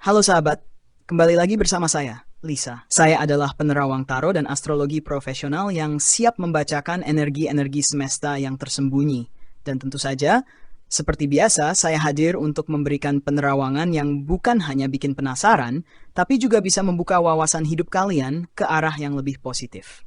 Halo sahabat, kembali lagi bersama saya, Lisa. Saya adalah penerawang tarot dan astrologi profesional yang siap membacakan energi-energi semesta yang tersembunyi. Dan tentu saja, seperti biasa, saya hadir untuk memberikan penerawangan yang bukan hanya bikin penasaran, tapi juga bisa membuka wawasan hidup kalian ke arah yang lebih positif.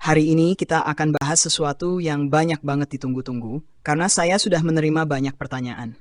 Hari ini kita akan bahas sesuatu yang banyak banget ditunggu-tunggu, karena saya sudah menerima banyak pertanyaan.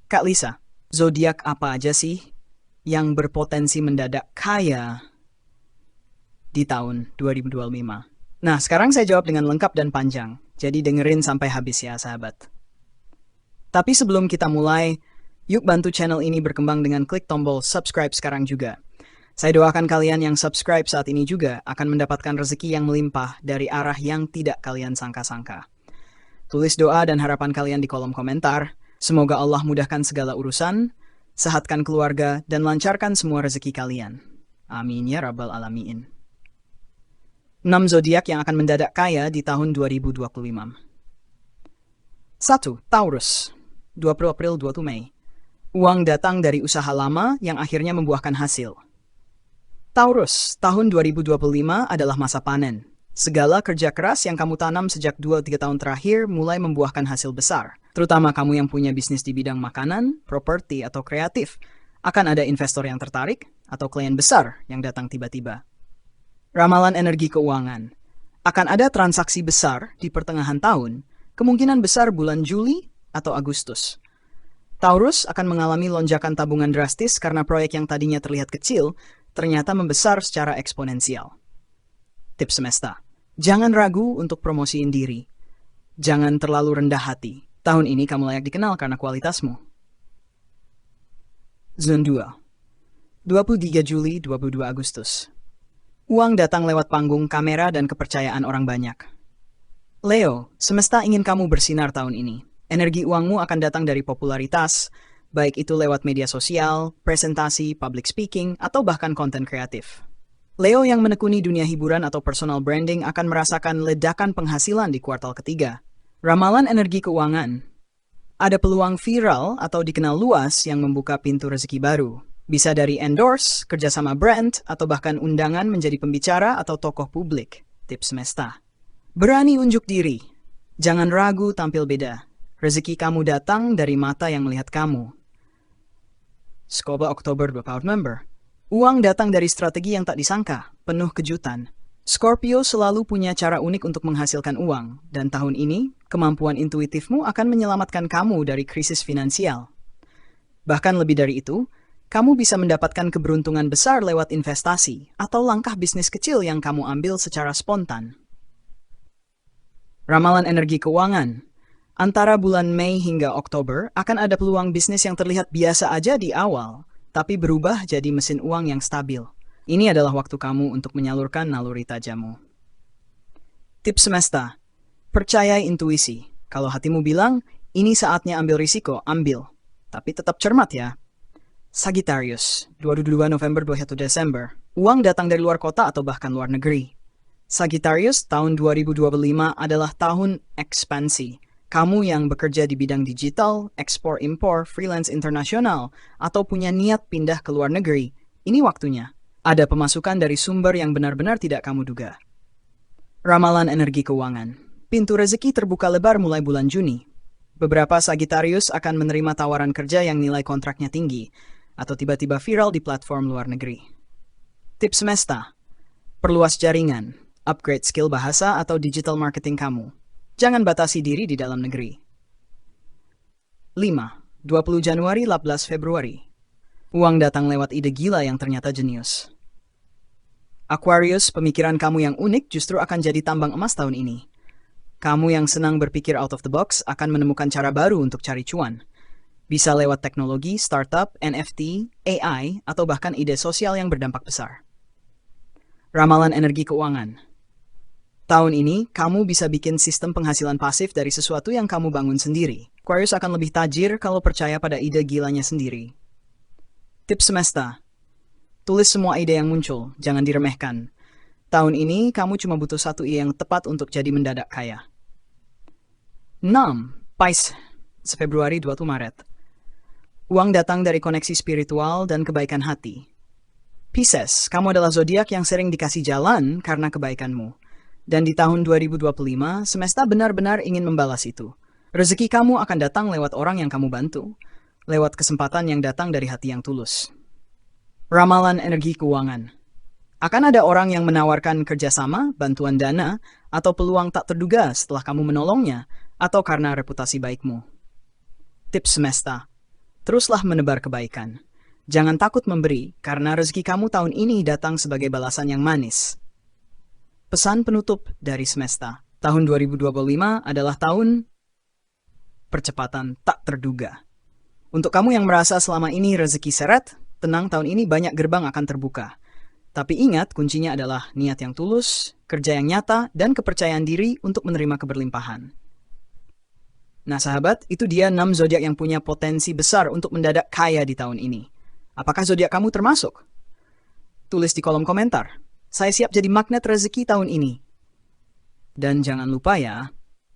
Kak Lisa, zodiak apa aja sih yang berpotensi mendadak kaya di tahun 2025? Nah, sekarang saya jawab dengan lengkap dan panjang, jadi dengerin sampai habis ya sahabat. Tapi sebelum kita mulai, yuk bantu channel ini berkembang dengan klik tombol subscribe sekarang juga. Saya doakan kalian yang subscribe saat ini juga akan mendapatkan rezeki yang melimpah dari arah yang tidak kalian sangka-sangka. Tulis doa dan harapan kalian di kolom komentar. Semoga Allah mudahkan segala urusan, sehatkan keluarga, dan lancarkan semua rezeki kalian. Amin ya rabbal alamin. 6 zodiak yang akan mendadak kaya di tahun 2025. 1. Taurus, 20 April 21 Mei. Uang datang dari usaha lama yang akhirnya membuahkan hasil. Taurus, tahun 2025 adalah masa panen. Segala kerja keras yang kamu tanam sejak 2-3 tahun terakhir mulai membuahkan hasil besar. Terutama kamu yang punya bisnis di bidang makanan, properti, atau kreatif. Akan ada investor yang tertarik atau klien besar yang datang tiba-tiba. Ramalan energi keuangan. Akan ada transaksi besar di pertengahan tahun, kemungkinan besar bulan Juli atau Agustus. Taurus akan mengalami lonjakan tabungan drastis karena proyek yang tadinya terlihat kecil, ternyata membesar secara eksponensial. Tips semesta. Jangan ragu untuk promosiin diri. Jangan terlalu rendah hati. Tahun ini kamu layak dikenal karena kualitasmu. Zone 2. 23 Juli, 22 Agustus. Uang datang lewat panggung, kamera, dan kepercayaan orang banyak. Leo, semesta ingin kamu bersinar tahun ini. Energi uangmu akan datang dari popularitas, baik itu lewat media sosial, presentasi, public speaking, atau bahkan konten kreatif. Leo yang menekuni dunia hiburan atau personal branding akan merasakan ledakan penghasilan di kuartal ketiga. Ramalan energi keuangan. Ada peluang viral atau dikenal luas yang membuka pintu rezeki baru. Bisa dari endorse, kerjasama brand, atau bahkan undangan menjadi pembicara atau tokoh publik. Tips semesta. Berani unjuk diri. Jangan ragu tampil beda. Rezeki kamu datang dari mata yang melihat kamu. Skoba Oktober 24 member. Uang datang dari strategi yang tak disangka, penuh kejutan. Scorpio selalu punya cara unik untuk menghasilkan uang, dan tahun ini, kemampuan intuitifmu akan menyelamatkan kamu dari krisis finansial. Bahkan lebih dari itu, kamu bisa mendapatkan keberuntungan besar lewat investasi atau langkah bisnis kecil yang kamu ambil secara spontan. Ramalan energi keuangan. Antara bulan Mei hingga Oktober akan ada peluang bisnis yang terlihat biasa aja di awal, tapi berubah jadi mesin uang yang stabil. Ini adalah waktu kamu untuk menyalurkan naluri tajammu. Tips semesta. Percayai intuisi. Kalau hatimu bilang, ini saatnya ambil risiko, ambil. Tapi tetap cermat ya. Sagittarius, 22 November 21 Desember. Uang datang dari luar kota atau bahkan luar negeri. Sagittarius, tahun 2025 adalah tahun ekspansi. Kamu yang bekerja di bidang digital, ekspor-impor, freelance internasional, atau punya niat pindah ke luar negeri, ini waktunya. Ada pemasukan dari sumber yang benar-benar tidak kamu duga. Ramalan energi keuangan. Pintu rezeki terbuka lebar mulai bulan Juni. Beberapa Sagittarius akan menerima tawaran kerja yang nilai kontraknya tinggi, atau tiba-tiba viral di platform luar negeri. Tips semesta. Perluas jaringan, upgrade skill bahasa atau digital marketing kamu. Jangan batasi diri di dalam negeri. 5. 20 Januari 18 Februari. Uang datang lewat ide gila yang ternyata jenius. Aquarius, pemikiran kamu yang unik justru akan jadi tambang emas tahun ini. Kamu yang senang berpikir out of the box akan menemukan cara baru untuk cari cuan. Bisa lewat teknologi, startup, NFT, AI, atau bahkan ide sosial yang berdampak besar. Ramalan energi keuangan. Tahun ini, kamu bisa bikin sistem penghasilan pasif dari sesuatu yang kamu bangun sendiri. Aquarius akan lebih tajir kalau percaya pada ide gilanya sendiri. Tips semesta. Tulis semua ide yang muncul, jangan diremehkan. Tahun ini, kamu cuma butuh satu ide yang tepat untuk jadi mendadak kaya. 6. Pisces, Februari 20 Maret. Uang datang dari koneksi spiritual dan kebaikan hati. Pisces, kamu adalah zodiak yang sering dikasih jalan karena kebaikanmu. Dan di tahun 2025, semesta benar-benar ingin membalas itu. Rezeki kamu akan datang lewat orang yang kamu bantu, lewat kesempatan yang datang dari hati yang tulus. Ramalan energi keuangan. Akan ada orang yang menawarkan kerjasama, bantuan dana, atau peluang tak terduga setelah kamu menolongnya, atau karena reputasi baikmu. Tips semesta. Teruslah menebar kebaikan. Jangan takut memberi, karena rezeki kamu tahun ini datang sebagai balasan yang manis. Pesan penutup dari semesta. Tahun 2025 adalah tahun percepatan tak terduga. Untuk kamu yang merasa selama ini rezeki seret, tenang, tahun ini banyak gerbang akan terbuka. Tapi ingat, kuncinya adalah niat yang tulus, kerja yang nyata, dan kepercayaan diri untuk menerima keberlimpahan. Nah sahabat, itu dia 6 zodiak yang punya potensi besar untuk mendadak kaya di tahun ini. Apakah zodiak kamu termasuk? Tulis di kolom komentar. Saya siap jadi magnet rezeki tahun ini. Dan jangan lupa ya,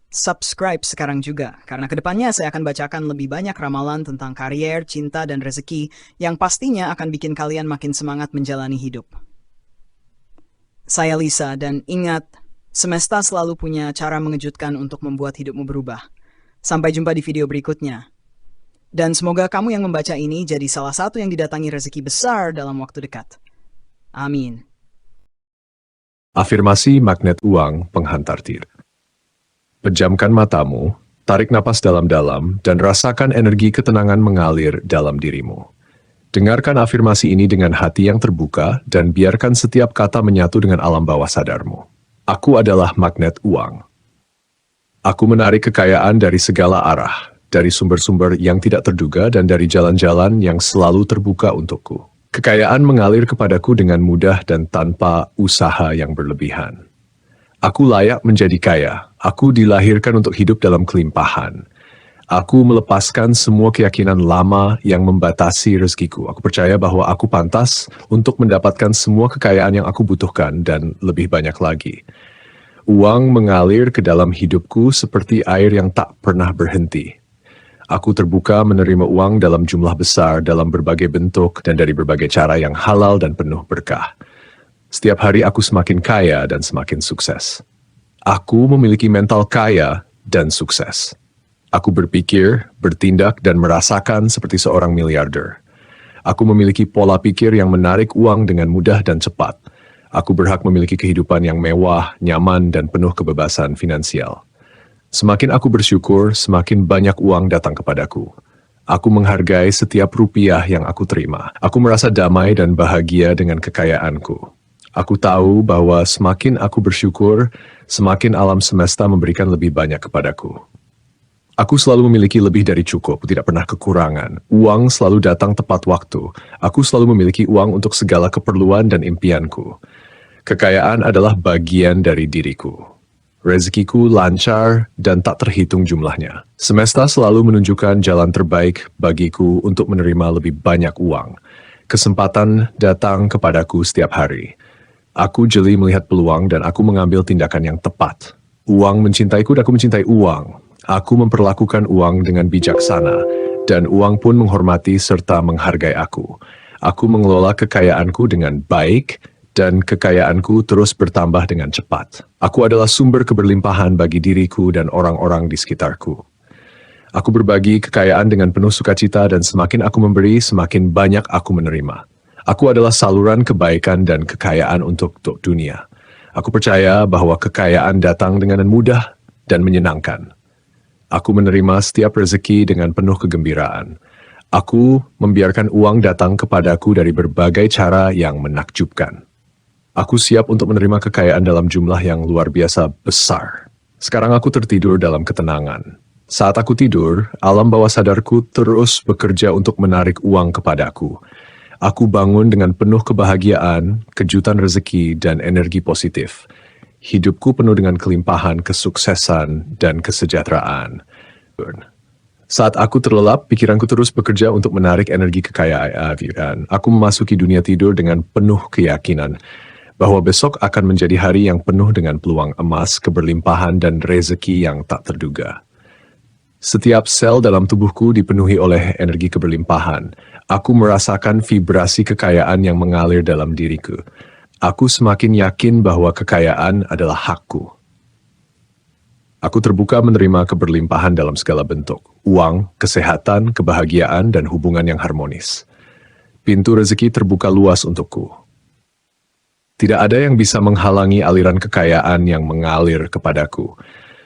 subscribe sekarang juga, karena kedepannya saya akan bacakan lebih banyak ramalan tentang karier, cinta, dan rezeki yang pastinya akan bikin kalian makin semangat menjalani hidup. Saya Lisa, dan ingat, semesta selalu punya cara mengejutkan untuk membuat hidupmu berubah. Sampai jumpa di video berikutnya. Dan semoga kamu yang membaca ini jadi salah satu yang didatangi rezeki besar dalam waktu dekat. Amin. Afirmasi magnet uang penghantar tir. Pejamkan matamu, tarik napas dalam-dalam, dan rasakan energi ketenangan mengalir dalam dirimu. Dengarkan afirmasi ini dengan hati yang terbuka, dan biarkan setiap kata menyatu dengan alam bawah sadarmu. Aku adalah magnet uang. Aku menarik kekayaan dari segala arah, dari sumber-sumber yang tidak terduga dan dari jalan-jalan yang selalu terbuka untukku. Kekayaan mengalir kepadaku dengan mudah dan tanpa usaha yang berlebihan. Aku layak menjadi kaya. Aku dilahirkan untuk hidup dalam kelimpahan. Aku melepaskan semua keyakinan lama yang membatasi rezekiku. Aku percaya bahwa aku pantas untuk mendapatkan semua kekayaan yang aku butuhkan dan lebih banyak lagi. Uang mengalir ke dalam hidupku seperti air yang tak pernah berhenti. Aku terbuka menerima uang dalam jumlah besar, dalam berbagai bentuk, dan dari berbagai cara yang halal dan penuh berkah. Setiap hari aku semakin kaya dan semakin sukses. Aku memiliki mental kaya dan sukses. Aku berpikir, bertindak, dan merasakan seperti seorang miliarder. Aku memiliki pola pikir yang menarik uang dengan mudah dan cepat. Aku berhak memiliki kehidupan yang mewah, nyaman, dan penuh kebebasan finansial. Semakin aku bersyukur, semakin banyak uang datang kepadaku. Aku menghargai setiap rupiah yang aku terima. Aku merasa damai dan bahagia dengan kekayaanku. Aku tahu bahwa semakin aku bersyukur, semakin alam semesta memberikan lebih banyak kepadaku. Aku selalu memiliki lebih dari cukup, tidak pernah kekurangan. Uang selalu datang tepat waktu. Aku selalu memiliki uang untuk segala keperluan dan impianku. Kekayaan adalah bagian dari diriku. Rezekiku lancar dan tak terhitung jumlahnya. Semesta selalu menunjukkan jalan terbaik bagiku untuk menerima lebih banyak uang. Kesempatan datang kepadaku setiap hari. Aku jeli melihat peluang dan aku mengambil tindakan yang tepat. Uang mencintaiku dan aku mencintai uang. Aku memperlakukan uang dengan bijaksana, dan uang pun menghormati serta menghargai aku. Aku mengelola kekayaanku dengan baik, dan kekayaanku terus bertambah dengan cepat. Aku adalah sumber keberlimpahan bagi diriku dan orang-orang di sekitarku. Aku berbagi kekayaan dengan penuh sukacita dan semakin aku memberi, semakin banyak aku menerima. Aku adalah saluran kebaikan dan kekayaan untuk dunia. Aku percaya bahwa kekayaan datang dengan mudah dan menyenangkan. Aku menerima setiap rezeki dengan penuh kegembiraan. Aku membiarkan uang datang kepadaku dari berbagai cara yang menakjubkan. Aku siap untuk menerima kekayaan dalam jumlah yang luar biasa besar. Sekarang aku tertidur dalam ketenangan. Saat aku tidur, alam bawah sadarku terus bekerja untuk menarik uang kepadaku. Aku bangun dengan penuh kebahagiaan, kejutan rezeki, dan energi positif. Hidupku penuh dengan kelimpahan, kesuksesan, dan kesejahteraan. Saat aku terlelap, pikiranku terus bekerja untuk menarik energi kekayaan. Aku memasuki dunia tidur dengan penuh keyakinan bahwa besok akan menjadi hari yang penuh dengan peluang emas, keberlimpahan, dan rezeki yang tak terduga. Setiap sel dalam tubuhku dipenuhi oleh energi keberlimpahan. Aku merasakan vibrasi kekayaan yang mengalir dalam diriku. Aku semakin yakin bahwa kekayaan adalah hakku. Aku terbuka menerima keberlimpahan dalam segala bentuk. Uang, kesehatan, kebahagiaan, dan hubungan yang harmonis. Pintu rezeki terbuka luas untukku. Tidak ada yang bisa menghalangi aliran kekayaan yang mengalir kepadaku.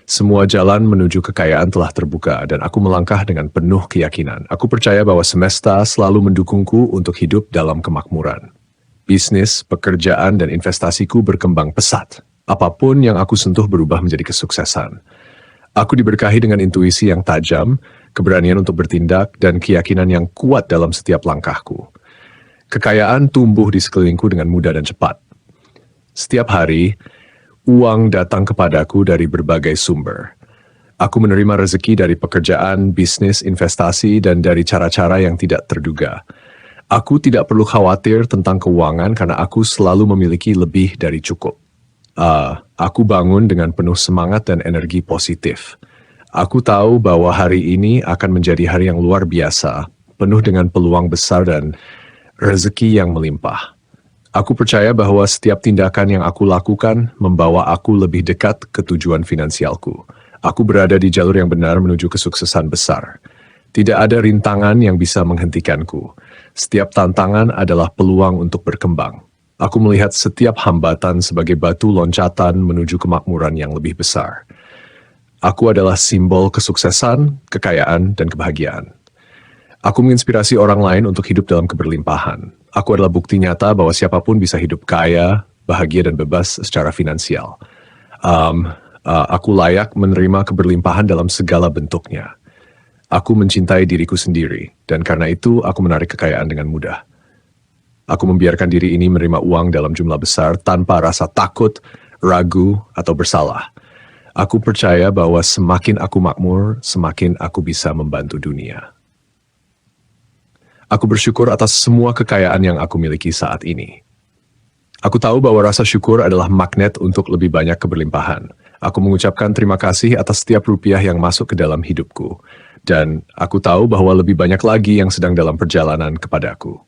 Semua jalan menuju kekayaan telah terbuka dan aku melangkah dengan penuh keyakinan. Aku percaya bahwa semesta selalu mendukungku untuk hidup dalam kemakmuran. Bisnis, pekerjaan, dan investasiku berkembang pesat. Apapun yang aku sentuh berubah menjadi kesuksesan. Aku diberkahi dengan intuisi yang tajam, keberanian untuk bertindak, dan keyakinan yang kuat dalam setiap langkahku. Kekayaan tumbuh di sekelilingku dengan mudah dan cepat. Setiap hari, uang datang kepadaku dari berbagai sumber. Aku menerima rezeki dari pekerjaan, bisnis, investasi, dan dari cara-cara yang tidak terduga. Aku tidak perlu khawatir tentang keuangan karena aku selalu memiliki lebih dari cukup. Aku bangun dengan penuh semangat dan energi positif. Aku tahu bahwa hari ini akan menjadi hari yang luar biasa, penuh dengan peluang besar dan rezeki yang melimpah. Aku percaya bahwa setiap tindakan yang aku lakukan membawa aku lebih dekat ke tujuan finansialku. Aku berada di jalur yang benar menuju kesuksesan besar. Tidak ada rintangan yang bisa menghentikanku. Setiap tantangan adalah peluang untuk berkembang. Aku melihat setiap hambatan sebagai batu loncatan menuju kemakmuran yang lebih besar. Aku adalah simbol kesuksesan, kekayaan, dan kebahagiaan. Aku menginspirasi orang lain untuk hidup dalam keberlimpahan. Aku adalah bukti nyata bahwa siapapun bisa hidup kaya, bahagia, dan bebas secara finansial. Aku layak menerima keberlimpahan dalam segala bentuknya. Aku mencintai diriku sendiri, dan karena itu aku menarik kekayaan dengan mudah. Aku membiarkan diri ini menerima uang dalam jumlah besar tanpa rasa takut, ragu, atau bersalah. Aku percaya bahwa semakin aku makmur, semakin aku bisa membantu dunia. Aku bersyukur atas semua kekayaan yang aku miliki saat ini. Aku tahu bahwa rasa syukur adalah magnet untuk lebih banyak keberlimpahan. Aku mengucapkan terima kasih atas setiap rupiah yang masuk ke dalam hidupku. Dan aku tahu bahwa lebih banyak lagi yang sedang dalam perjalanan kepadaku.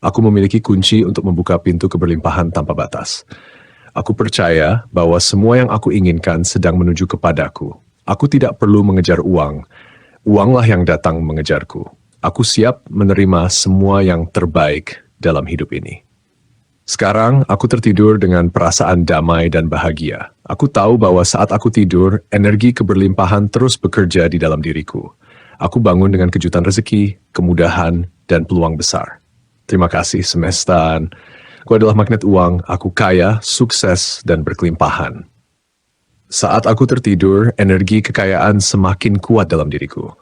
Aku memiliki kunci untuk membuka pintu keberlimpahan tanpa batas. Aku percaya bahwa semua yang aku inginkan sedang menuju kepadaku. Aku tidak perlu mengejar uang. Uanglah yang datang mengejarku. Aku siap menerima semua yang terbaik dalam hidup ini. Sekarang, aku tertidur dengan perasaan damai dan bahagia. Aku tahu bahwa saat aku tidur, energi keberlimpahan terus bekerja di dalam diriku. Aku bangun dengan kejutan rezeki, kemudahan, dan peluang besar. Terima kasih semesta. Aku adalah magnet uang, aku kaya, sukses, dan berkelimpahan. Saat aku tertidur, energi kekayaan semakin kuat dalam diriku.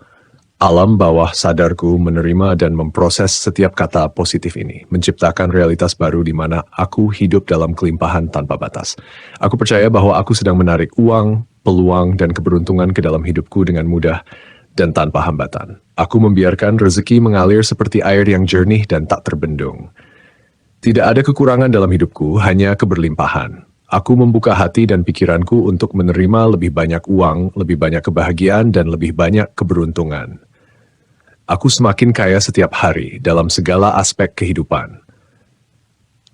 Alam bawah sadarku menerima dan memproses setiap kata positif ini, menciptakan realitas baru di mana aku hidup dalam kelimpahan tanpa batas. Aku percaya bahwa aku sedang menarik uang, peluang, dan keberuntungan ke dalam hidupku dengan mudah dan tanpa hambatan. Aku membiarkan rezeki mengalir seperti air yang jernih dan tak terbendung. Tidak ada kekurangan dalam hidupku, hanya keberlimpahan. Aku membuka hati dan pikiranku untuk menerima lebih banyak uang, lebih banyak kebahagiaan, dan lebih banyak keberuntungan. Aku semakin kaya setiap hari dalam segala aspek kehidupan.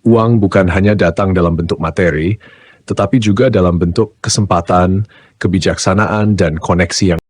Uang bukan hanya datang dalam bentuk materi, tetapi juga dalam bentuk kesempatan, kebijaksanaan, dan koneksi yang